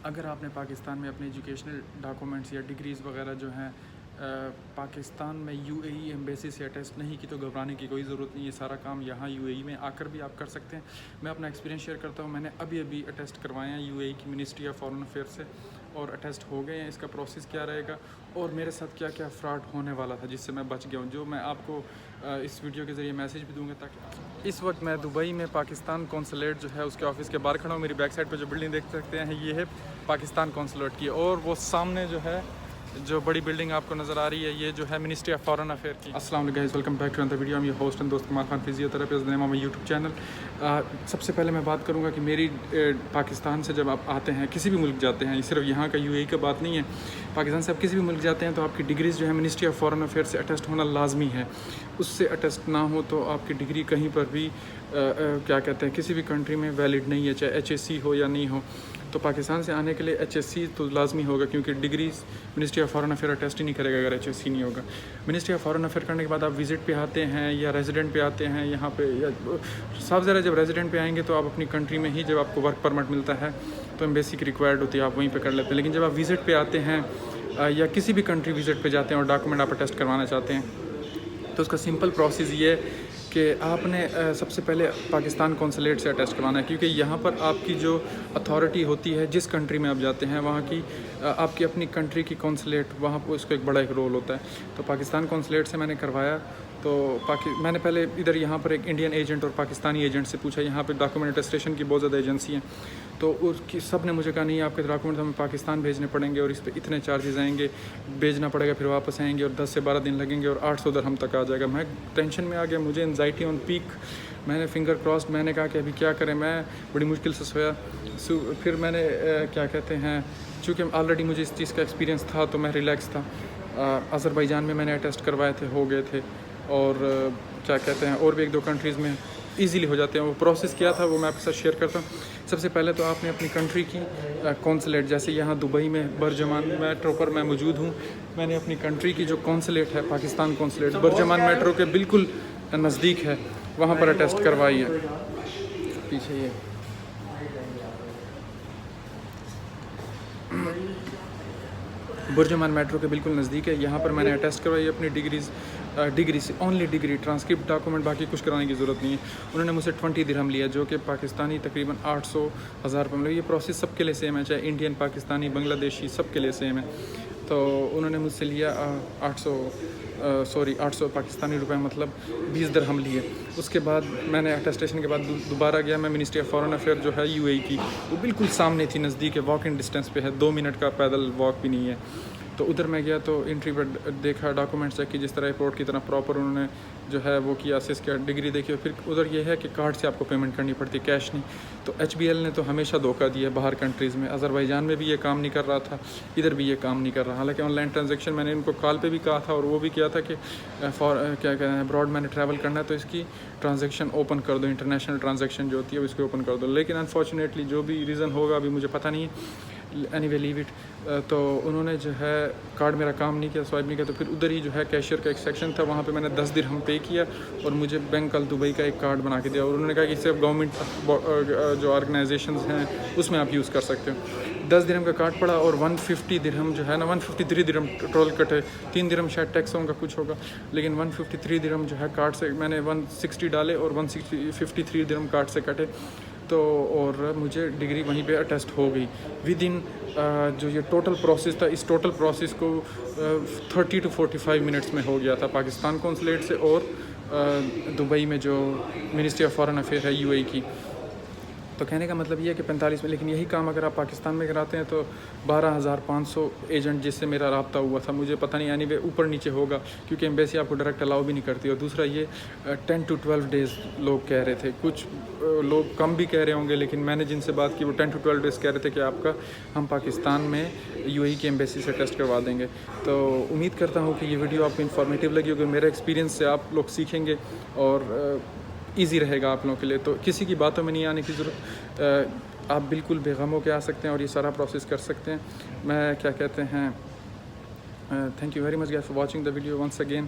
اگر آپ نے پاکستان میں اپنے ایجوکیشنل ڈاکومنٹس یا ڈگریز وغیرہ جو ہیں پاکستان میں UAE ایمبیسی سے اٹیسٹ نہیں کی تو گھبرانے کی کوئی ضرورت نہیں. یہ سارا کام یہاں UAE میں آ کر بھی آپ کر سکتے ہیں. میں اپنا ایکسپیرینس شیئر کرتا ہوں. میں نے ابھی اٹیسٹ کروائے ہیں UAE کی منسٹری آف فارن افیئر سے اور اٹیسٹ ہو گئے ہیں. اس کا پروسیس کیا رہے گا اور میرے ساتھ کیا کیا فراڈ ہونے والا تھا جس سے میں بچ گیا ہوں, جو میں آپ کو اس ویڈیو کے ذریعے میسیج بھی دوں گا. تاکہ اس وقت میں دبئی میں پاکستان قونصلیٹ جو ہے اس کے آفس کے باہر کھڑا ہوں. میری بیک سائڈ پہ جو بلڈنگ دیکھ سکتے ہیں یہ ہے پاکستان قونصلیٹ کی, اور وہ سامنے جو ہے جو بڑی بلڈنگ آپ کو نظر آ رہی ہے یہ جو ہے منسٹری آف فارن افیئر کی. السلام علیکم guys, welcome back to another video. یہ ہوسٹ اینڈ دوست Kamal Khan physiotherapist name of YouTube channel. سب سے پہلے میں بات کروں گا کہ میری پاکستان سے جب آپ آتے ہیں, کسی بھی ملک جاتے ہیں, صرف یہاں کا UAE کا بات نہیں ہے, پاکستان سے آپ کسی بھی ملک جاتے ہیں تو آپ کی ڈگریز جو ہے منسٹری آف فارن افیئر سے اٹیسٹ ہونا لازمی ہے. اس سے اٹیسٹ نہ ہو تو آپ کی ڈگری کہیں پر بھی کیا کہتے ہیں کسی بھی کنٹری میں ویلڈ نہیں ہے, چاہے HSC ہو یا نہیں ہو. تو پاکستان سے آنے کے لیے HSC تو لازمی ہوگا, کیونکہ degrees ministry of foreign affair attest ہی نہیں کرے گا اگر HSC نہیں ہوگا. منسٹری آف فارن افیئر کرنے کے بعد آپ وزٹ پہ آتے ہیں یا ریزیڈنٹ پہ آتے ہیں یہاں پہ, یا صاف ذرا جب ریزیڈنٹ پہ آئیں گے تو آپ اپنی کنٹری میں ہی جب آپ کو ورک پرمٹ ملتا ہے تو ایمبیسی کی ریکوائرڈ ہوتی ہے, آپ وہیں پہ کر لیتے ہیں. لیکن جب آپ وزٹ پہ آتے ہیں یا کسی بھی کنٹری وزٹ پہ جاتے ہیں اور ڈاکومنٹ آپ اٹیسٹ کروانا چاہتے ہیں تو اس کا سمپل پروسیس یہ ہے کہ آپ نے سب سے پہلے پاکستان قونصلیٹ سے اٹیسٹ کروانا ہے, کیونکہ یہاں پر آپ کی جو اتھارٹی ہوتی ہے جس کنٹری میں آپ جاتے ہیں وہاں کی آپ کی اپنی کنٹری کی قونصلیٹ, وہاں اس کو ایک بڑا ایک رول ہوتا ہے. تو پاکستان قونصلیٹ سے میں نے کروایا تو میں نے پہلے ادھر یہاں پر ایک انڈین ایجنٹ اور پاکستانی ایجنٹ سے پوچھا. یہاں پہ ڈاکومنٹ اٹیسٹیشن کی بہت زیادہ ایجنسی ہیں, تو اس کی سب نے مجھے کہا نہیں آپ کے ڈاکومنٹ ہمیں پاکستان بھیجنے پڑیں گے اور اس پہ اتنے چارجز آئیں گے, بھیجنا پڑے گا, پھر واپس آئیں گے اور 10 سے 12 دن لگیں گے اور 800 درہم تک آ جائے گا. میں ٹینشن میں آ گیا, مجھے انزائٹی آن پیک. میں نے فنگر کراسڈ, میں نے کہا کہ ابھی کیا کریں. میں بڑی مشکل سے سویا. پھر میں نے کیا کہتے ہیں, چونکہ آلریڈی مجھے اس چیز کا ایکسپیرینس تھا تو میں ریلیکس تھا. آذربائیجان میں نے اٹیسٹ کروائے تھے, ہو گئے تھے, اور کیا کہتے ہیں اور بھی 1-2 کنٹریز میں ایزیلی ہو جاتے ہیں. وہ پروسیس کیا تھا وہ میں آپ کے ساتھ شیئر کرتا ہوں. سب سے پہلے تو آپ نے اپنی کنٹری کی قونصلیٹ, جیسے یہاں دبئی میں برجمان میٹرو پر میں موجود ہوں, میں نے اپنی کنٹری کی جو قونصلیٹ ہے پاکستان قونصلیٹ برجمان میٹرو کے بالکل نزدیک ہے, وہاں پر اٹیسٹ کروائی ہے. پیچھے یہ برجمان میٹرو کے بالکل نزدیک ہے, یہاں پر میں نے اٹیسٹ کروائی اپنی ڈگری سے, اونلی ڈگری, ٹرانسکرپٹ ڈاکومنٹ باقی کچھ کرانے کی ضرورت نہیں ہے. انہوں نے مجھ سے 20 درہم لیا, جو کہ پاکستانی تقریباً 800,000 روپے ملے. یہ پروسیس سب کے لیے سیم ہے, چاہے انڈین, پاکستانی, بنگلہ دیشی, سب کے لیے سیم ہے. تو انہوں نے مجھ سے لیا 800 پاکستانی روپے, مطلب 20 درہم لیے. اس کے بعد میں نے اٹیسٹیشن کے بعد دوبارہ گیا. میں منسٹری آف فارن افیئر جو ہے UAE کی, وہ بالکل سامنے تھی, نزدیک ہے, واک ان ڈسٹینس پہ ہے, 2 منٹ کا پیدل واک بھی نہیں ہے. تو ادھر میں گیا تو انٹری پر دیکھا, ڈاکومنٹ چیک کی, جس طرح ایئرپورٹ کی طرح پراپر انہوں نے جو ہے وہ کیا, اسیس کیا, ڈگری دیکھی. پھر ادھر یہ ہے کہ کارڈ سے آپ کو پیمنٹ کرنی پڑتی, کیش نہیں. تو HBL نے تو ہمیشہ دھوکہ دیا باہر کنٹریز میں. آذربائیجان میں بھی یہ کام نہیں کر رہا تھا, ادھر بھی یہ کام نہیں کر رہا. حالانکہ آن لائن ٹرانزیکشن میں نے ان کو کال پہ بھی کہا تھا اور وہ بھی کیا تھا کہ کیا کہتے ہیں ابراڈ میں نے ٹریول کرنا ہے تو اس کی ٹرانزیکشن اوپن کر دو, انٹرنیشنل ٹرانزیکشن جو ہوتی ہے اس کو اوپن کر دو. لیکن انفارچونیٹلی جو بھی ریزن ہوگا ابھی مجھے پتہ نہیں ہے, اینی وے لیو اٹ. تو انہوں نے جو ہے کارڈ میرا کام نہیں کیا, سوائپ نہیں کیا. تو پھر ادھر ہی جو ہے کیشیئر کا ایک سیکشن تھا, وہاں پہ میں نے 10 درہم پے کیا اور مجھے بینک آف دبئی کا ایک کارڈ بنا کے دیا. اور انہوں نے کہا کہ صرف گورنمنٹ جو آرگنائزیشنز ہیں اس میں آپ یوز کر سکتے ہو. 10 درہم کا کارڈ پڑا اور 150 درہم جو ہے نا, 153 درہم ٹول کٹے. 3 درہم شاید ٹیکس ہوں گا, کچھ ہوگا, لیکن 153 درہم جو ہے کارڈ سے میں نے 160 ڈالے اور 153 درہم کارڈ سے کٹے. تو اور مجھے ڈگری وہیں پہ اٹیسٹ ہو گئی ود ان جو یہ ٹوٹل پروسیس تھا. اس ٹوٹل پروسیس کو 30 to 45 منٹس میں ہو گیا تھا پاکستان قونصلیٹ سے اور دبئی میں جو منسٹری آف فارن افیئر ہے UAE کی. تو کہنے کا مطلب یہ ہے کہ 45 میں, لیکن یہی کام اگر آپ پاکستان میں کراتے ہیں تو 12,500 ایجنٹ جس سے میرا رابطہ ہوا تھا, مجھے پتہ نہیں, اینی وے اوپر نیچے ہوگا کیونکہ ایمبیسی آپ کو ڈائریکٹ الاؤ بھی نہیں کرتی. اور دوسرا یہ 10 to 12 ڈیز لوگ کہہ رہے تھے, کچھ لوگ کم بھی کہہ رہے ہوں گے, لیکن میں نے جن سے بات کی وہ 10 to 12 ڈیز کہہ رہے تھے کہ آپ کا ہم پاکستان میں UAE کی ایمبیسی سے ٹیسٹ کروا دیں گے. تو امید کرتا ہوں کہ یہ ویڈیو آپ کو انفارمیٹیو لگی ہوگی. میرے ایکسپیرینس سے آپ لوگ سیکھیں گے اور ایزی رہے گا آپ لوگوں کے لیے. تو کسی کی باتوں میں نہیں آنے کی ضرورت, آپ بالکل بے غم ہو کے آ سکتے ہیں اور یہ سارا پروسیس کر سکتے ہیں. میں کیا کہتے ہیں, thank you very much guys for watching the video once again.